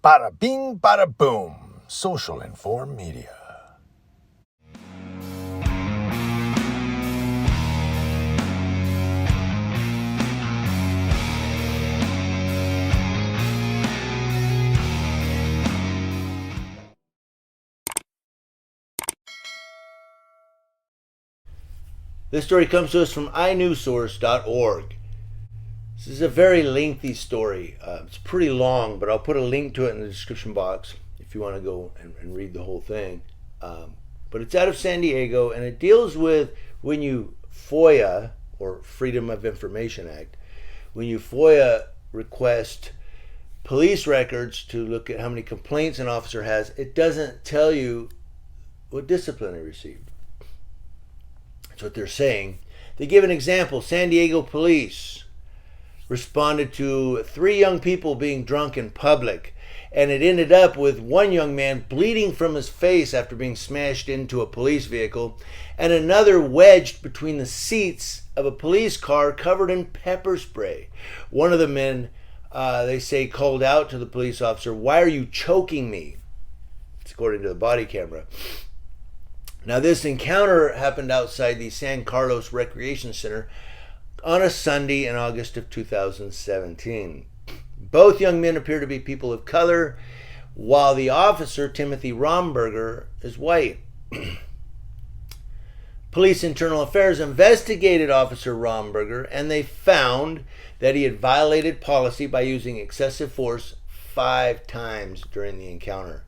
Bada bing, bada boom. Social Inform Media. This story comes to us from inewsource.org. This is a very lengthy story. It's pretty long, but I'll put a link to it in the description box if you want to go and read the whole thing. But it's out of San Diego, and it deals with when you FOIA, or Freedom of Information Act, when you FOIA request police records to look at how many complaints an officer has, it doesn't tell you what discipline he received. That's what they're saying. They give an example. San Diego police responded to 3 young people being drunk in public, and it ended up with one young man bleeding from his face after being smashed into a police vehicle, and another wedged between the seats of a police car covered in pepper spray. One of the men, they say, called out to the police officer, "Why are you choking me?" It's according to the body camera. Now, this encounter happened outside the San Carlos Recreation Center on a Sunday in August of 2017. Both young men appear to be people of color, while the officer, Timothy Romberger, is white. Police Internal Affairs investigated Officer Romberger, and they found that he had violated policy by using excessive force 5 times during the encounter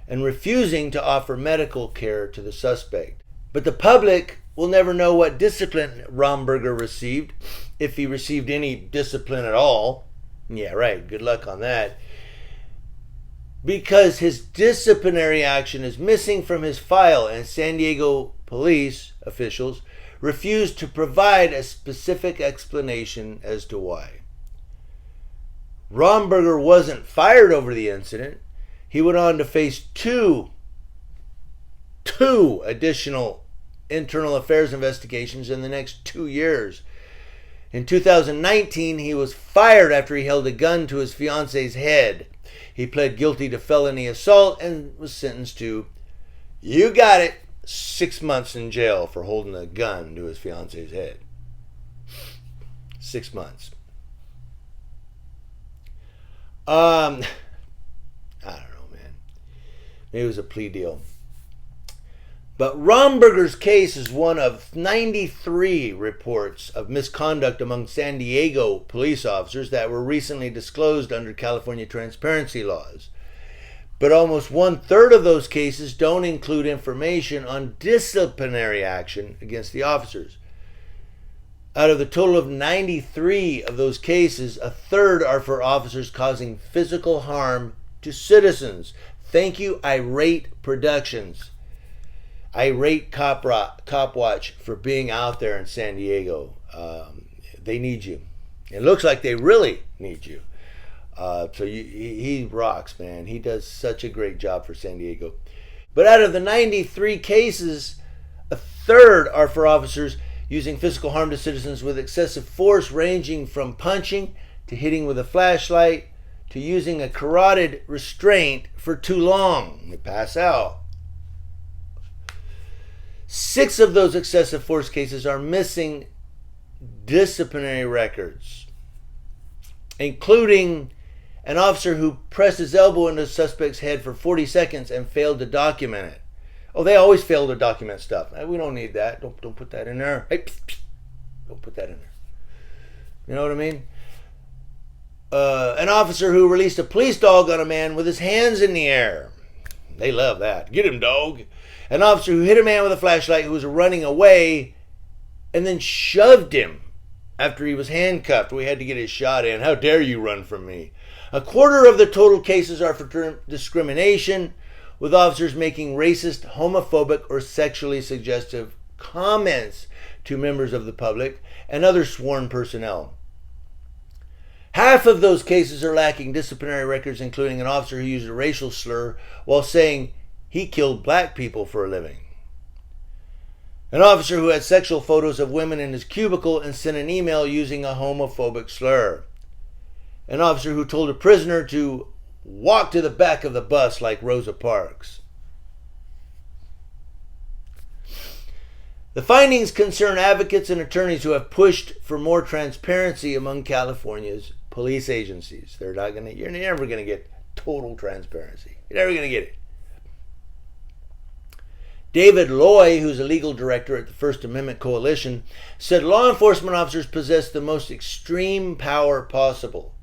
and refusing to offer medical care to the suspect. But the public will never know what discipline Romberger received, if he received any discipline at all. Yeah, right. Good luck on that. Because his disciplinary action is missing from his file, and San Diego police officials refused to provide a specific explanation as to why. Romberger wasn't fired over the incident. He went on to face two additional internal affairs investigations in the next 2 years. In 2019, he was fired after he held a gun to his fiance's head. He pled guilty to felony assault and was sentenced to, you got it, 6 months in jail for holding a gun to his fiance's head. 6 months. I don't know, man. Maybe it was a plea deal. But Romberger's case is one of 93 reports of misconduct among San Diego police officers that were recently disclosed under California transparency laws. But almost 1/3 of those cases don't include information on disciplinary action against the officers. Out of the total of 93 of those cases, 1/3 are for officers causing physical harm to citizens. Thank you, Irate Productions. Irate Cop Watch for being out there in San Diego. They need you. It looks like they really need you. He rocks, man. He does such a great job for San Diego. But out of the 93 cases, 1/3 are for officers using physical harm to citizens with excessive force, ranging from punching to hitting with a flashlight to using a carotid restraint for too long. They pass out. 6 of those excessive force cases are missing disciplinary records, including an officer who pressed his elbow into a suspect's head for 40 seconds and failed to document it. Oh, they always fail to document stuff. We don't need that. Don't put that in there. Hey, don't put that in there. You know what I mean? An officer who released a police dog on a man with his hands in the air. They love that. Get him, dog. An officer who hit a man with a flashlight who was running away and then shoved him after he was handcuffed. We had to get his shot in. How dare you run from me? 1/4 of the total cases are for discrimination, with officers making racist, homophobic, or sexually suggestive comments to members of the public and other sworn personnel. Half of those cases are lacking disciplinary records, including an officer who used a racial slur while saying he killed black people for a living. An officer who had sexual photos of women in his cubicle and sent an email using a homophobic slur. An officer who told a prisoner to walk to the back of the bus like Rosa Parks. The findings concern advocates and attorneys who have pushed for more transparency among California's police agencies. You're never going to get total transparency. You're never going to get it. David Loy, who's a legal director at the First Amendment Coalition, said law enforcement officers possess the most extreme power possible.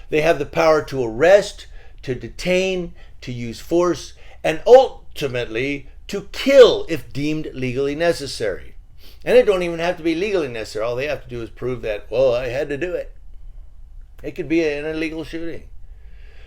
They have the power to arrest, to detain, to use force, and ultimately to kill if deemed legally necessary. And it don't even have to be legally necessary. All they have to do is prove that, well, I had to do it. It could be an illegal shooting.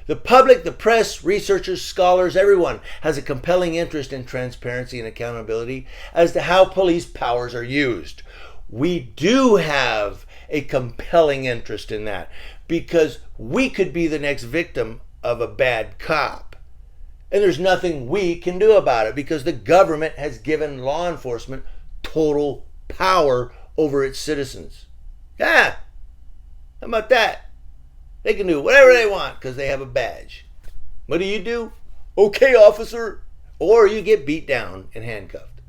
The public, the press, researchers, scholars, everyone has a compelling interest in transparency and accountability as to how police powers are used. We do have a compelling interest in that because we could be the next victim of a bad cop. And there's nothing we can do about it because the government has given law enforcement total power over its citizens. Yeah, how about that? They can do whatever they want because they have a badge. What do? Okay, officer. Or you get beat down and handcuffed.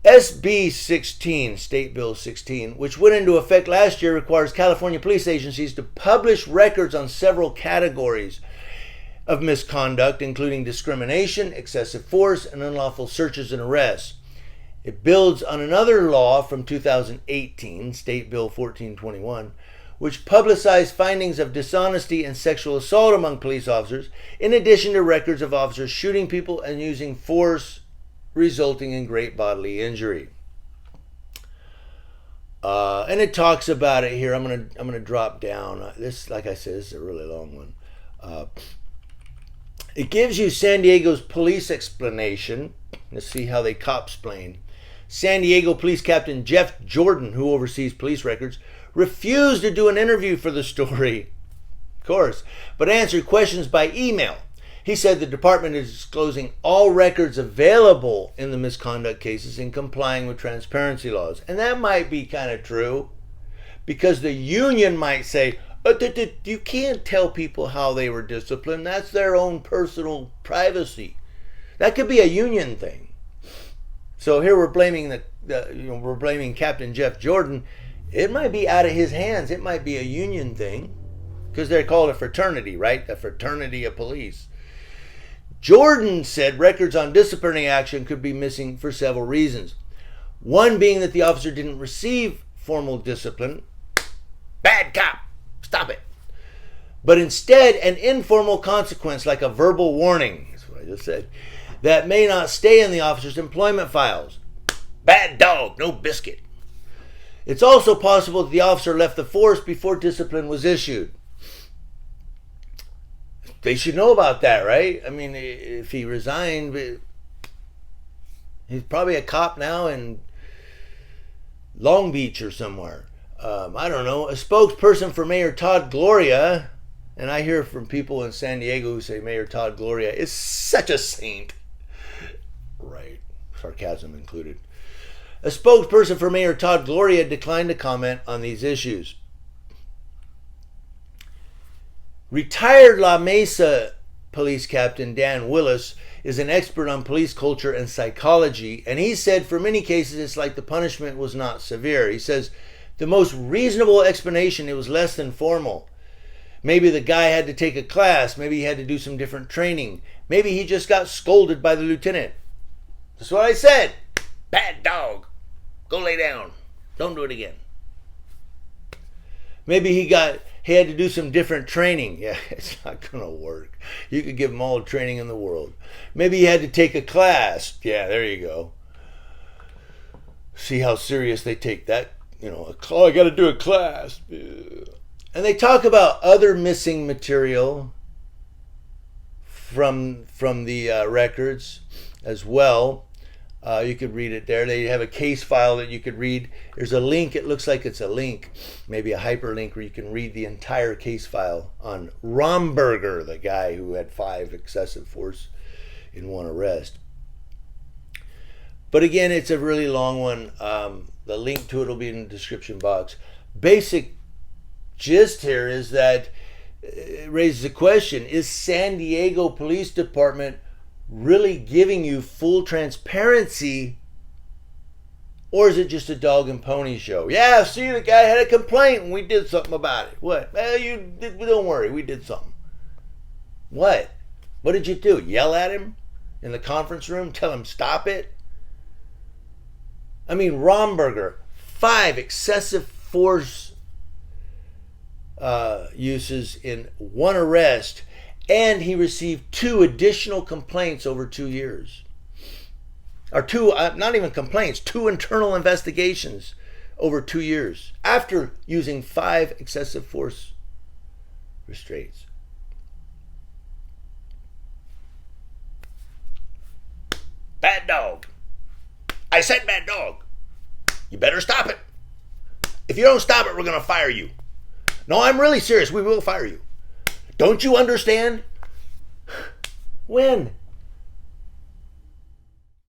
SB 16, State Bill 16, which went into effect last year, requires California police agencies to publish records on several categories of misconduct, including discrimination, excessive force, and unlawful searches and arrests. It builds on another law from 2018, State Bill 1421, which publicized findings of dishonesty and sexual assault among police officers, in addition to records of officers shooting people and using force resulting in great bodily injury. And it talks about it here. I'm gonna drop down. This, like I said, this is a really long one. It gives you San Diego's police explanation. Let's see how they cop-splain. San Diego Police Captain Jeff Jordan, who oversees police records, refused to do an interview for the story, of course, but answered questions by email. He said the department is disclosing all records available in the misconduct cases and complying with transparency laws. And that might be kind of true because the union might say, you can't tell people how they were disciplined. That's their own personal privacy. That could be a union thing. So here we're blaming we're blaming Captain Jeff Jordan. It might be out of his hands. It might be a union thing because they're called a fraternity, right? The fraternity of police. Jordan said records on disciplinary action could be missing for several reasons. One being that the officer didn't receive formal discipline. Bad cop. Stop it. But instead, an informal consequence like a verbal warning, that's what I just said, that may not stay in the officer's employment files. Bad dog, no biscuit. It's also possible that the officer left the force before discipline was issued. They should know about that, right? I mean, if he resigned, he's probably a cop now in Long Beach or somewhere. I don't know. A spokesperson for Mayor Todd Gloria, and I hear from people in San Diego who say Mayor Todd Gloria is such a saint. Right. Sarcasm included. A spokesperson for Mayor Todd Gloria declined to comment on these issues. Retired La Mesa police captain Dan Willis is an expert on police culture and psychology, and he said for many cases it's like the punishment was not severe. He says the most reasonable explanation, it was less than formal. Maybe the guy had to take a class, maybe he had to do some different training, maybe he just got scolded by the lieutenant. That's what I said. Bad dog. Go lay down. Don't do it again. Maybe he had to do some different training. Yeah, it's not going to work. You could give him all the training in the world. Maybe he had to take a class. Yeah, there you go. See how serious they take that. I got to do a class. And they talk about other missing material from the records as well. You could read it there. They have a case file that you could read. There's a link. It looks like it's a link, maybe a hyperlink, where you can read the entire case file on Romberger, the guy who had 5 excessive force in one arrest. But again, it's a really long one. The link to it will be in the description box. Basic gist here is that it raises a question. Is San Diego Police Department really giving you full transparency, or is it just a dog and pony show? Yeah, see, the guy had a complaint and we did something about it. What? Well, don't worry, we did something. What? What did you do? Yell at him in the conference room? Tell him stop it? I mean, Romberger, 5 excessive force uses in 1 arrest, and he received 2 additional complaints over 2 years. Or 2, not even complaints, 2 internal investigations over 2 years after using 5 excessive force restraints. Bad dog. I said bad dog. You better stop it. If you don't stop it, we're going to fire you. No, I'm really serious. We will fire you. Don't you understand? When?